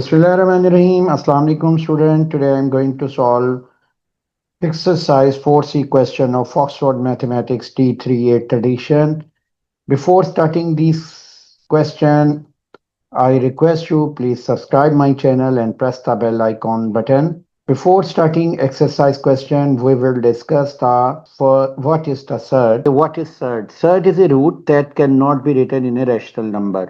Bismillahirrahmanirrahim. Assalamu alaikum student. Today I am going to solve exercise 4C question of Oxford Mathematics D38 edition. Before starting this question, I request you please subscribe my channel and press the bell icon button. Before starting exercise question, we will discuss for what is the surd. What is surd? Surd is a root that cannot be written in a rational number.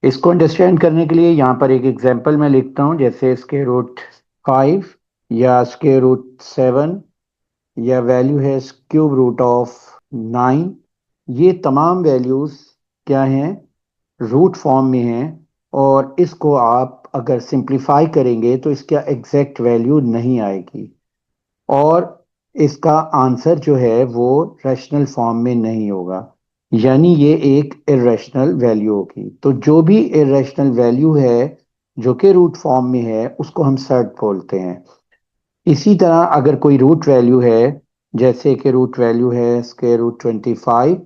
इसको understand करने के लिए यहाँ पर एक example मैं लिखता हूँ, जैसे स्क्वायर रूट 5 या स्क्वायर रूट 7 या वैल्यू है क्यूब रूट ऑफ 9। ये तमाम वैल्यूज क्या हैं, रूट फॉर्म में हैं, और इसको आप अगर सिंप्लीफाई करेंगे तो इसका एग्जैक्ट वैल्यू नहीं आएगी और इसका आंसर जो है वो रैशनल फॉर्म में नहीं होगा, यानी ये एक इरेशनल वैल्यू होगी। तो जो भी इरेशनल वैल्यू है जो कि रूट फॉर्म में है उसको हम सर्ड बोलते हैं। इसी तरह अगर कोई रूट वैल्यू है, जैसे कि रूट वैल्यू है स्क्वायर रूट 25,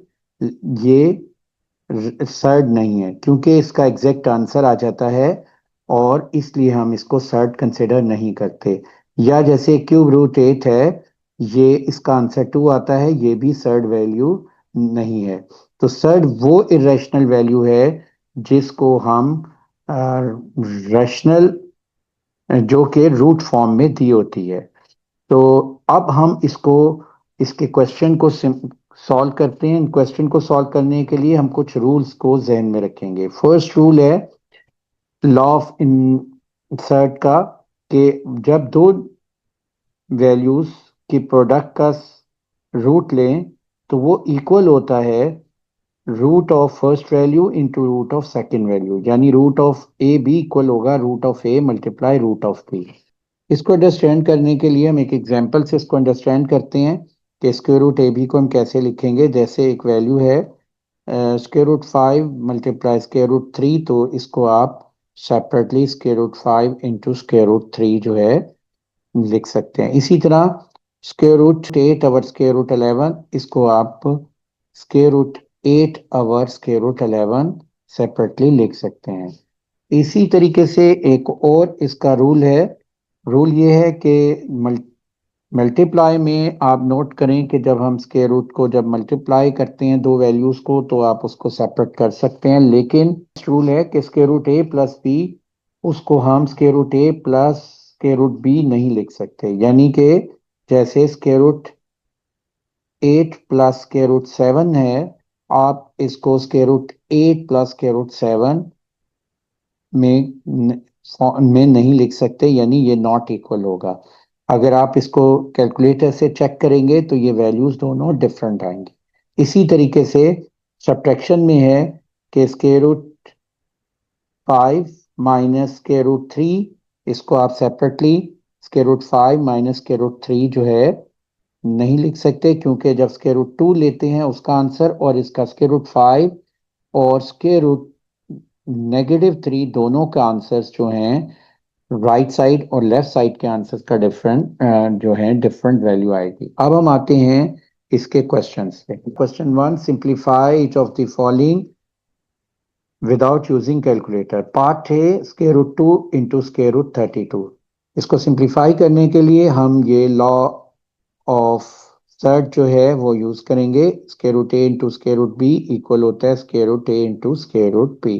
ये सर्ड नहीं है क्योंकि इसका एग्जैक्ट आंसर आ जाता है और इसलिए हम इसको सर्ड कंसिडर नहीं करते। या जैसे क्यूब रूट 8 है, ये इसका आंसर 2 आता है, ये भी सर्ड वैल्यू नहीं है। तो सर्ड वो इरेशनल वैल्यू है जिसको हम रैशनल, जो कि रूट फॉर्म में दी होती है। तो अब हम इसके क्वेश्चन को सॉल्व करते हैं। इन क्वेश्चन को सॉल्व करने के लिए हम कुछ रूल्स को जहन में रखेंगे। फर्स्ट रूल है लॉ ऑफ इंसर्ट का, कि जब दो वैल्यूज की प्रोडक्ट का रूट लें तो वो इक्वल होता है root of first value into root of second value, यानी root of A B equal होगा root of A multiply root of B. इसको अंडरस्टैंड करने के लिए हम एक एग्जांपल से इसको अंडरस्टैंड करते हैं कि स्क्वायर रूट ए बी को हम कैसे लिखेंगे। जैसे एक वैल्यू है square root 5 multiply square root 3, तो इसको आप separately square root 5 into square root 3 जो है लिख सकते हैं। इसी तरह square root 8 over square root 11, इसको आप square root 8 over square root 11 separately लिख सकते हैं। इसी तरीके से एक और इसका रूल है। रूल ये है कि मल्टीप्लाई में आप नोट करें कि जब हम स्क्वायर रूट को जब मल्टीप्लाई करते हैं दो वैल्यूज को तो आप उसको सेपरेट कर सकते हैं, लेकिन रूल है कि square root A plus B, उसको हम square root A plus square root B नहीं लिख सकते। यानी कि जैसे square root 8 plus square root 7 है, आप इसको square root 8 plus square root 7 में नहीं लिख सकते, यानी ये नॉट इक्वल होगा। अगर आप इसको कैलकुलेटर से चेक करेंगे तो ये वैल्यूज दोनों डिफरेंट आएंगी। इसी तरीके से सब्ट्रैक्शन में है कि square root 5 minus square root 3, इसको आप separately square root 5 minus square root 3 जो है नहीं लिख सकते, क्योंकि जब स्क्वायर रूट 2 लेते हैं उसका आंसर और इसका स्क्वायर रूट 5 और स्क्वायर रूट -3 दोनों का आंसर्स जो हैं राइट साइड और लेफ्ट साइड के आंसर्स का डिफरेंट जो है डिफरेंट वैल्यू आएगी। अब हम आते हैं इसके क्वेश्चंस पे। Question 1, simplify each of the following without using calculator. Part है square root 2 into square root 32। इसको सिंप्लीफाई करने के लिए हम ये लॉ ऑफ सर्ड जो है वो यूज करेंगे। Square root A into square root B equal होता है square root A into square root B.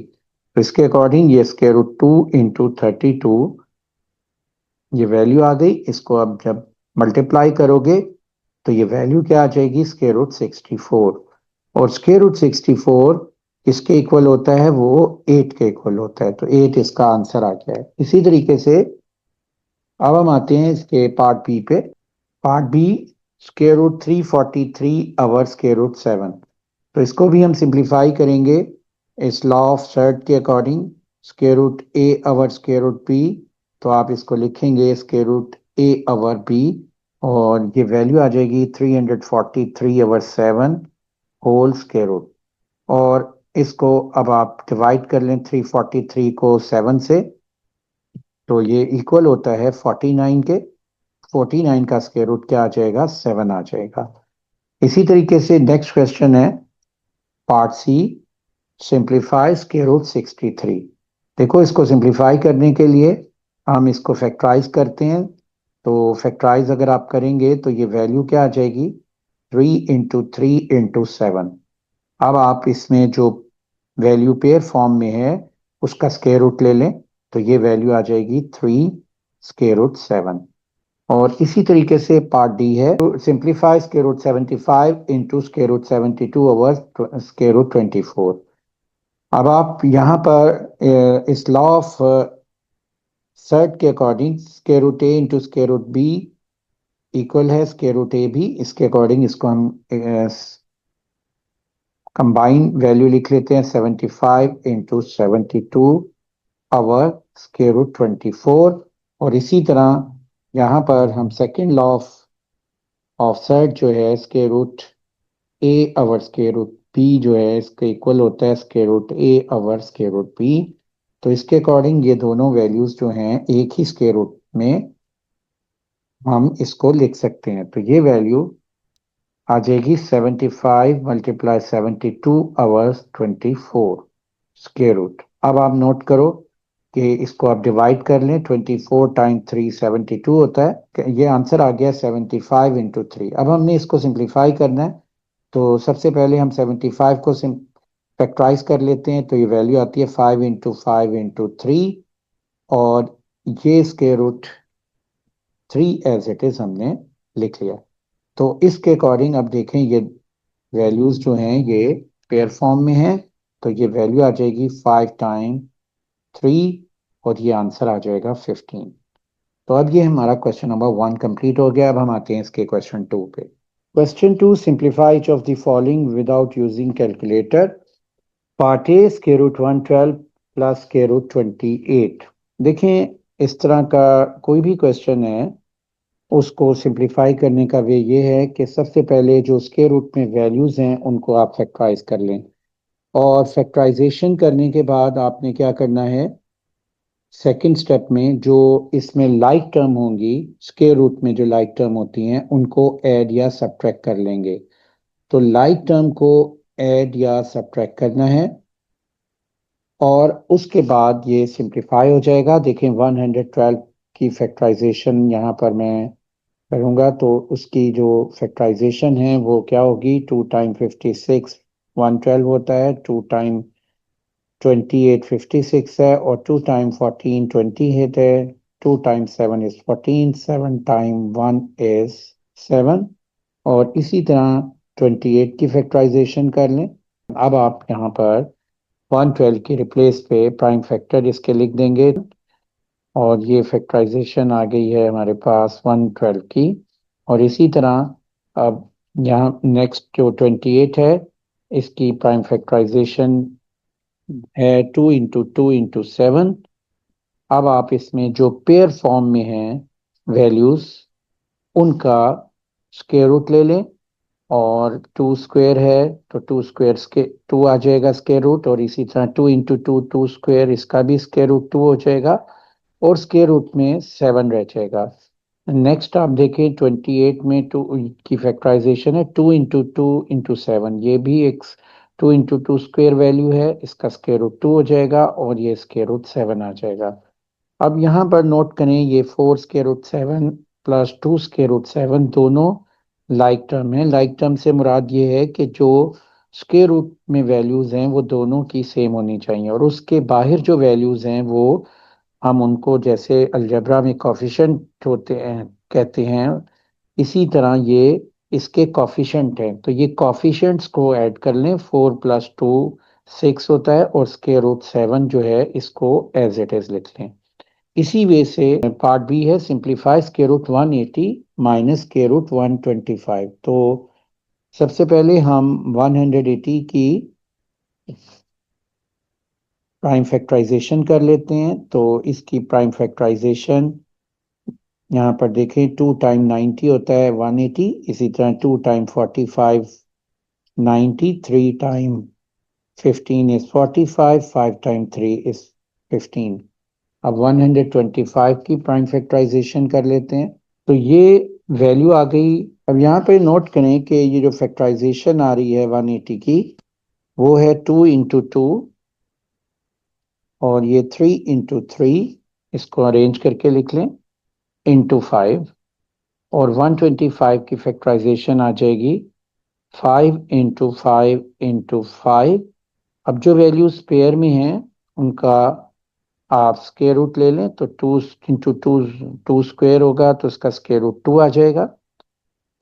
तो इसके अकॉर्डिंग ये स्क्वायर रूट 2 इंटू 32 ये वैल्यू आ गई। इसको अब जब मल्टीप्लाई करोगे तो ये वैल्यू क्या आ जाएगी, स्क्वायर रूट 64। और स्क्वायर रूट 64 किसके इक्वल होता है, वो 8 के इक्वल होता है, तो 8 इसका आंसर आ गया है। इसी तरीके से अब हम आते हैं इसके पार्ट बी पे। Part B square root 343 over square root 7। तो इसको भी हम सिंप्लीफाई करेंगे इस लॉ ऑफ सर्ड के according. Square root A over square root B, तो आप इसको लिखेंगे square root A over B और ये वैल्यू आ जाएगी 343 ओवर 7 होल स्क्वायर रूट। और इसको अब आप डिवाइड कर लें 343 को 7 से, तो ये इक्वल होता है 49 के। 49 का स्क्वायर रूट क्या आ जाएगा, 7 आ जाएगा। इसी तरीके से नेक्स्ट क्वेश्चन है part C, simplify square root 63। देखो, इसको सिंप्लीफाई करने के लिए हम इसको फैक्टराइज करते हैं। तो फैक्टराइज अगर आप करेंगे तो ये वैल्यू क्या आ जाएगी, 3 × 3 × 7। अब आप इसमें जो वैल्यू पेयर फॉर्म में है उसका स्क्वायर रूट ले लें, तो ये वैल्यू आ जाएगी 3 √7। और इसी तरीके से पार्ट डी है, तो सिंप्लीफाई √75 × √72 ओवर √24। अब आप यहाँ पर इस लॉ ऑफ सर्ट के अकॉर्डिंग √a × √b इक्वल है √ab। इसके अकॉर्डिंग इसको हम कंबाइन वैल्यू लिख लेते हैं, 75 × 72 ओवर √24। और इसी तरह यहाँ पर हम सेकेंड लॉ ऑफ सर्ट जो है √a/√b जो है इसके इक्वल होता है √a/√b। तो इसके अकॉर्डिंग ये दोनों वैल्यूज जो हैं एक ही स्क्वायर रूट में हम इसको लिख सकते हैं। तो ये वैल्यू आ जाएगी 75 × 72/24 स्क्वायर रूट। अब आप नोट करो कि इसको आप डिवाइड कर लें, 24 × 3 72 होता है। ये आंसर आ गया 75 × 3। अब हमने इसको सिंप्लीफाई करना है, तो सबसे पहले हम 75 को फैक्टराइज कर लेते हैं, तो ये वैल्यू आती है 5 × 5 × 3। और ये square root 3 as it is हमने लिख लिया। तो इसके अकॉर्डिंग अब देखें, ये वैल्यूज जो हैं ये पेयर फॉर्म में है, तो ये वैल्यू आ जाएगी 5 × 3 और ये आंसर आ जाएगा 15। तो अब ये हमारा क्वेश्चन नंबर 1 कंप्लीट हो गया। अब हम आते हैं इसके क्वेश्चन 2 पे। Question 2, simplify each of the following without using calculator. Part A √112 plus √28। देखें, इस तरह का कोई भी क्वेश्चन है उसको सिंप्लीफाई करने का वे ये है कि सबसे पहले जो स्क्वायर रूट में वैल्यूज हैं उनको आप फैक्टराइज कर लें, और फैक्टराइजेशन करने के बाद आपने क्या करना है, सेकंड स्टेप में जो इसमें लाइक टर्म होंगी, स्क्वायर रूट में जो लाइक टर्म होती हैं उनको ऐड या सब्ट्रैक्ट कर लेंगे। तो लाइक टर्म को ऐड या सब्ट्रैक्ट करना है और उसके बाद ये सिंप्लीफाई हो जाएगा। देखें, 112 की फैक्टराइजेशन यहाँ पर मैं करूँगा, तो उसकी जो फैक्टराइजेशन है वो क्या होगी, 2 × 56 112 होता है, 2 × 28 56 है, और 2 × 14 28 है, 2 × 7 is 14, 7 × 1 is 7। और इसी तरह 28 की फैक्टराइजेशन कर लें। अब आप यहाँ पर 112 की रिप्लेस पे प्राइम फैक्टर इसके लिख देंगे, और ये फैक्टराइजेशन आ गई है हमारे पास 112 की। और इसी तरह अब यहाँ नेक्स्ट जो 28 है इसकी प्राइम फैक्टराइजेशन है 2 × 2 × 7। अब आप इसमें जो पेयर फॉर्म में हैं वैल्यूज उनका स्क्वायर रूट ले लें, और 2 स्क्वायर है तो 2 स्क्वायर के 2 आ जाएगा स्क्वायर रूट, और इसी तरह 2 × 2 2 स्क्वायर, इसका भी स्क्वायर रूट 2 हो जाएगा, और स्क्वायर रूट में 7 रह जाएगा। नेक्स्ट आप देखें, 28 में 2 की फैक्टराइजेशन है 2 × 2 × 7, ये भी एक 2 × 2 स्क्वायर वैल्यू है, इसका स्क्वायर रूट 2 हो जाएगा, और ये स्क्वायर रूट 7 आ जाएगा। अब यहाँ पर नोट करें, ये 4 square root 7 plus 2 square root 7 दोनों लाइक टर्म है। लाइक टर्म से मुराद ये है कि जो स्क्वायर रूट में वैल्यूज हैं वो दोनों की सेम होनी चाहिए, और उसके बाहर जो वैल्यूज हैं वो हम उनको, जैसे अलजेब्रा में कोफिशिएंट होते हैं कहते हैं, इसी तरह ये इसके कोफिशिएंट हैं, तो ये कोफिशिएंट्स को ऐड कर लें। 4 + 2 6 होता है, और स्क्वायर रूट 7 जो है इसको एज इट इज लिख लें। इसी वे से पार्ट बी है, simplify square root 180 minus square root 125। तो सबसे पहले हम 180 की प्राइम फैक्टराइजेशन कर लेते हैं। तो इसकी प्राइम फैक्टराइजेशन यहाँ पर देखें, 2 × 90 होता है 180, इसी तरह 2 × 45 90, 3 × 15 is 45, 5 × 3 is 15। अब 125 की प्राइम फैक्टराइजेशन कर लेते हैं, तो ये वैल्यू आ गई। अब यहाँ पे नोट करें कि ये जो फैक्टराइजेशन आ रही है 180 की, वो है 2 × 2 और ये 3 × 3 इसको अरेंज करके लिख लें इंटू 5 और 125 की फैक्टराइजेशन आ जाएगी 5 × 5 × 5। अब जो वैल्यूज पेयर में हैं उनका आप स्क्वायर रूट ले लें तो 2 × 2 स्क्वायर होगा तो इसका स्क्वायर रूट 2 आ जाएगा।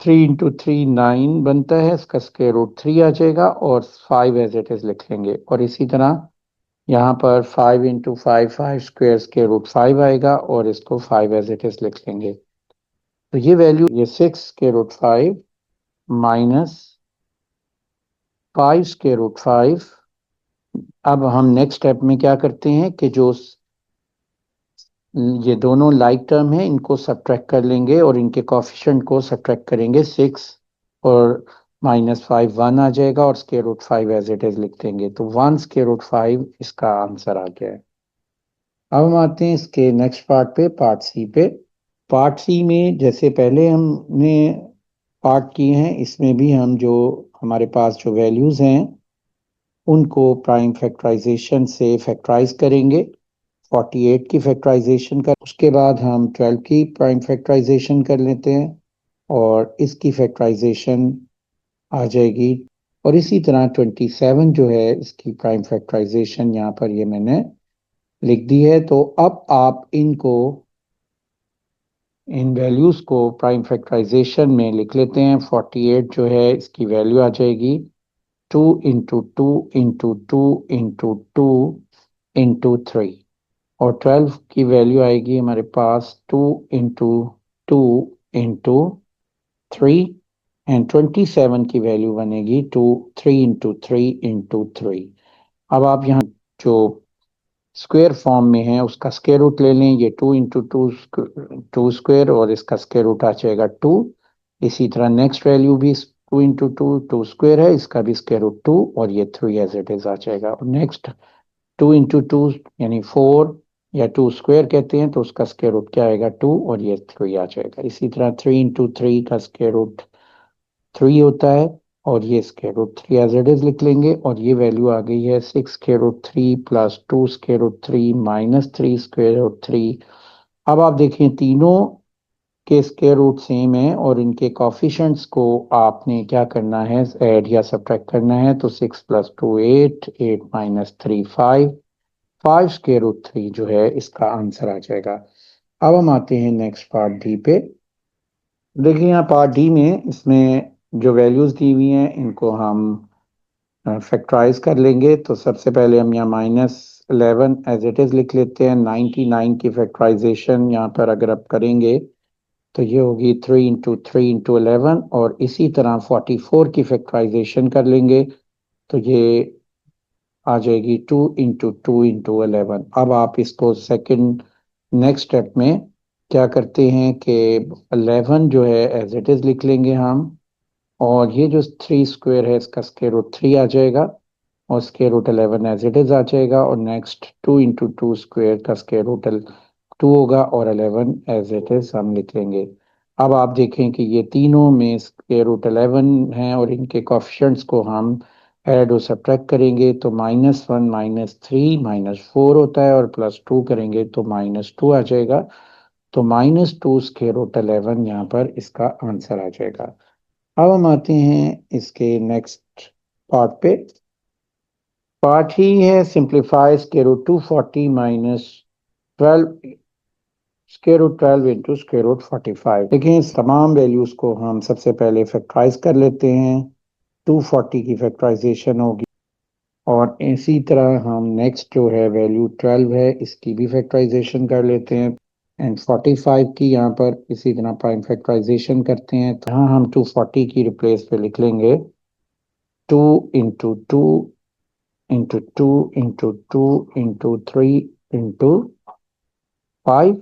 3 × 3 9 बनता है, इसका स्क्वायर रूट 3 आ जाएगा और 5 एज इट इज लिख लेंगे। और इसी तरह यहाँ पर 5 × 5 5 स्क्वायर स्क्वायर रूट 5 आएगा और इसको 5 एज इट इज लिख लेंगे। तो ये वैल्यू ये 6 square root 5 minus 5 square root 5। अब हम नेक्स्ट स्टेप में क्या करते हैं कि जो ये दोनों लाइक टर्म है इनको सब्ट्रैक्ट कर लेंगे और इनके कोफिशिएंट को सब्ट्रैक्ट करेंगे 6 और -5 1 आ जाएगा और square root 5 as it is लिख देंगे। तो 1 स्क्वायर रूट 5 इसका आंसर आ गया है। अब हम आते हैं इसके नेक्स्ट पार्ट पे, पार्ट सी पे। पार्ट सी में जैसे पहले हमने पार्ट किए हैं इसमें भी हम जो हमारे पास जो वैल्यूज हैं उनको प्राइम फैक्टराइजेशन से फैक्टराइज करेंगे। 48 की फैक्टराइजेशन कर उसके बाद हम 12 की प्राइम फैक्टराइजेशन कर लेते हैं और इसकी फैक्टराइजेशन आ जाएगी। और इसी तरह 27 जो है इसकी प्राइम फैक्टराइजेशन यहाँ पर ये मैंने लिख दी है। तो अब आप इनको इन वैल्यूज को प्राइम फैक्टराइजेशन में लिख लेते हैं। 48 जो है इसकी वैल्यू आ जाएगी 2 × 2 × 2 × 2 × 3 और 12 की वैल्यू आएगी हमारे पास 2 × 2 × 3 एंड 27 की वैल्यू बनेगी 3 × 3 × 3। अब आप यहाँ जो स्क्वायर फॉर्म में है उसका स्क्वायर रूट ले लें। ये 2 × 2 स्क्वायर और इसका स्क्वायर रूट आ जाएगा 2। इसी तरह नेक्स्ट वैल्यू भी 2 × 2 स्क्वायर है, इसका भी स्क्वायर रूट 2 और ये 3 एज इट इज आ जाएगा। और नेक्स्ट 2 × 2 यानी 4 या 2 स्क्वायर कहते हैं तो उसका स्क्वायर रूट क्या आएगा 2 और ये 3 आ जाएगा। इसी तरह 3 × 3 का स्क्वायर रूट 3 होता है और ये square root 3 as it is लिख लेंगे। और ये वैल्यू आ गई है 6 square root 3 plus 2 square root 3 minus 3 square root 3। अब आप देखें तीनों के स्क्वायर रूट सेम है और इनके कॉफिशेंट्स को आपने क्या करना है ऐड या सब्ट्रैक्ट करना है। तो 6 + 2 8 8 - 3 5 5 स्क्वायर रूट 3 जो है इसका आंसर आ जाएगा। अब हम आते हैं नेक्स्ट पार्ट डी पे। देखिए यहाँ पार्ट डी में इसमें जो वैल्यूज दी हुई हैं इनको हम फैक्टराइज कर लेंगे। तो सबसे पहले हम यहाँ -11 एज इट इज लिख लेते हैं। 99 की फैक्टराइजेशन यहाँ पर अगर आप करेंगे तो ये होगी 3 × 3 × 11 और इसी तरह 44 की फैक्टराइजेशन कर लेंगे तो ये आ जाएगी 2 × 2 × 11। अब आप इसको सेकंड नेक्स्ट स्टेप में क्या करते हैं कि 11 जो है एज इट इज लिख लेंगे हम और ये जो 3 स्क्वायर है इसका स्क्वायर रूट 3 आ जाएगा और square root 11 as it is आ जाएगा। और नेक्स्ट 2 × 2 स्क्वायर का स्क्वायर रूट 2 होगा और 11 एज इट इज हम लिख लेंगे। अब आप देखें कि ये तीनों में स्क्वायर रूट 11 है और इनके कोफिशिएंट्स को हम ऐड और सब्ट्रैक्ट करेंगे तो -1 -3 -4 होता है और +2 करेंगे तो -2 आ जाएगा। तो -2 स्क्वायर रूट 11 यहाँ पर इसका आंसर आ जाएगा। अब हम आते हैं इसके नेक्स्ट पार्ट पे। पार्ट ही है simplify square root 240 - 12 square root 12 × square root 45। देखिए इस तमाम वैल्यूज को हम सबसे पहले फैक्टराइज कर लेते हैं। 240 की फैक्टराइजेशन होगी और इसी तरह हम नेक्स्ट जो है वैल्यू 12 है इसकी भी फैक्टराइजेशन कर लेते हैं एंड 45 की यहाँ पर इसी तरह प्राइम फैक्टराइजेशन करते हैं। तो यहाँ हम 240 की रिप्लेस पे लिख लेंगे 2 × 2 × 2 × 2 × 3 × 5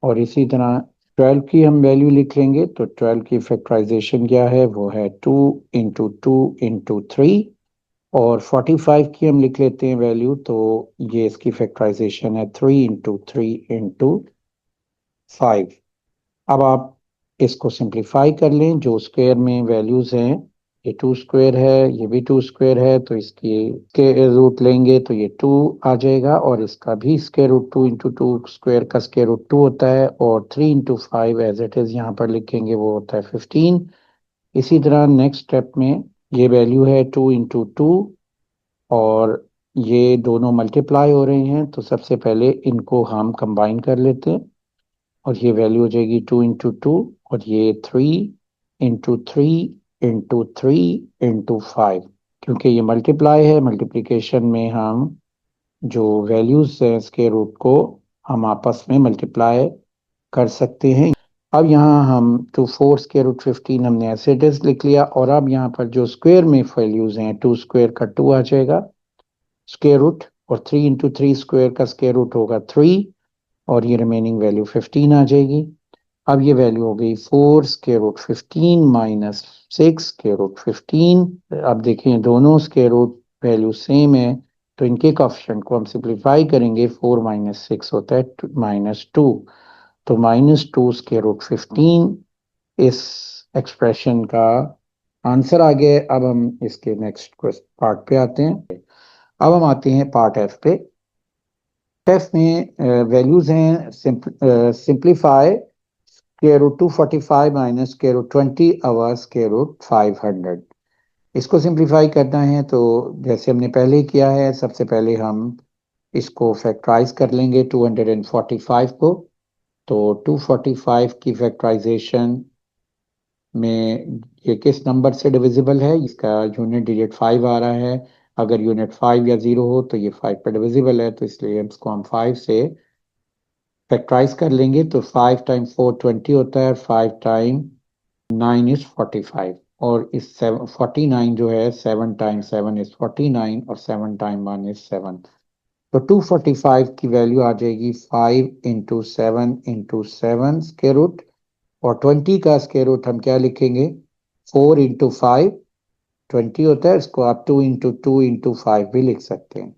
और इसी तरह 12 की हम वैल्यू लिख लेंगे। तो 12 की फैक्टराइजेशन क्या है वो है 2 × 2 × 3 और 45 की हम लिख लेते हैं वैल्यू। तो ये इसकी फैक्टराइजेशन है 3 × 3 × 5। अब आप इसको सिंप्लीफाई कर लें जो स्क्वायर में वैल्यूज हैं ये 2 स्क्वायर है, ये भी 2 स्क्वायर है, तो इसकी के रूट लेंगे तो ये 2 आ जाएगा, और इसका भी स्क्वायर रूट 2 इंटू 2 स्क्वायर का स्क्वायर रूट 2 होता है, और 3 इंटू 5 एज इट इज यहाँ पर लिखेंगे वो होता है 15। इसी तरह नेक्स्ट स्टेप में ये वैल्यू है 2 इंटू 2, और ये दोनों मल्टीप्लाई हो रहे हैं, तो सबसे पहले इनको हम कंबाइन कर लेते हैं, और ये वैल्यू हो जाएगी 2 इंटू 2, और ये 3 इंटू 3 इंटू 3 इंटू 5। क्योंकि ये मल्टीप्लाई है, मल्टीप्लिकेशन में हम जो वैल्यूज हैं इसके रूट को हम आपस में मल्टीप्लाई कर सकते हैं। अब यहाँ हम 2 4 स्क्वायर रूट 15 हमने ऐसे इट इज लिख लिया, और अब यहाँ पर जो स्क्वायर में वैल्यूज हैं 2 स्क्वायर का 2 आ जाएगा स्क्वायर रूट, और 3 इंटू 3 स्क्वायर का स्क्वायर रूट होगा 3, और ये रिमेनिंग वैल्यू 15 आ जाएगी। अब ये वैल्यू हो गई 4 square root 15 minus 6 square root 15। अब देखिए दोनों स्क्वायर रूट वैल्यू सेम है, तो इनके कोएफिशिएंट को हम सिंप्लीफाई करेंगे। 4 माइनस 6 होता है -2, तो -2 स्क्वायर रूट 15 इस एक्सप्रेशन का आंसर आ गया। अब हम इसके नेक्स्ट पार्ट पे आते हैं। अब हम आते हैं पार्ट एफ पे। एफ में वैल्यूज हैं simplify square root 245 minus square root 20 or square root 500। इसको सिंप्लीफाई करना है तो जैसे हमने पहले ही किया है, सबसे पहले हम इसको फैक्टराइज कर लेंगे 245 को। तो 245 की फैक्टराइजेशन में ये किस नंबर से डिविजिबल है, इसका यूनिट डिजिट 5 आ रहा है। अगर यूनिट 5 या 0 हो तो ये 5 पर डिविजिबल है, तो इसलिए इसको हम 5 से फैक्टराइज कर लेंगे। तो 5 टाइम 4 20 होता है, 5 टाइम 9 इज 45, और इस 49 जो है 7 टाइम 7 इज 49, और 7 टाइम 1 इज 7। तो 245 की वैल्यू आ जाएगी 5 इंटू 7 इंटू 7 स्क्वायर रूट, और 20 का स्क्वायर रूट हम क्या लिखेंगे, 4 इंटू 5 20 होता है, इसको आप 2 इंटू 2 इंटू 5 भी लिख सकते हैं।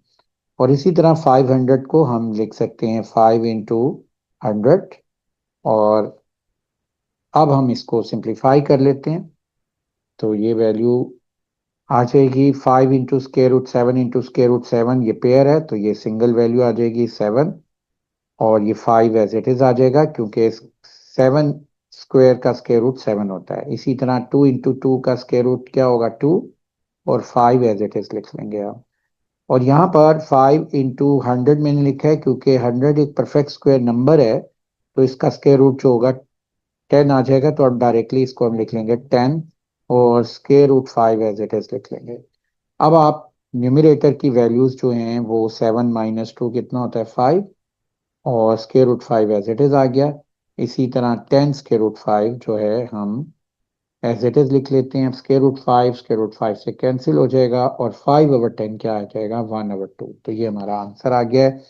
और इसी तरह 500 को हम लिख सकते हैं 5 इंटू 100, और अब हम इसको सिंप्लीफाई कर लेते हैं। तो ये वैल्यू आ जाएगी 5 into square root 7 into square root 7, ये पेयर है तो ये सिंगल वैल्यू आ जाएगी 7, और ये 5 एज इट इज आ जाएगा, क्योंकि 7 स्क्वायर का स्क्वायर रूट 7 होता है। इसी तरह 2 इंटू 2 का स्क्वायर रूट क्या होगा 2, और 5 एज इट इज लिख लेंगे आप। और यहाँ पर 5 इंटू 100 मैंने लिखा है क्योंकि 100 एक परफेक्ट स्क्वायर नंबर है, तो इसका स्क्वायर रूट जो होगा 10 आ जाएगा, तो अब डायरेक्टली इसको हम लिख लेंगे 10, और square root 5 as it is लिख लेंगे। अब आप न्यूमरेटर की वैल्यूज जो हैं वो 7 माइनस 2 कितना होता है 5, और square root 5 as it is आ गया। इसी तरह 10 स्क्वायर रूट 5 जो है हम एज इट इज लिख लेते हैं। स्क्वायर रूट 5 से कैंसिल हो जाएगा, और 5 ओवर 10 क्या आ जाएगा 1 ओवर 2। तो ये हमारा आंसर आ गया है।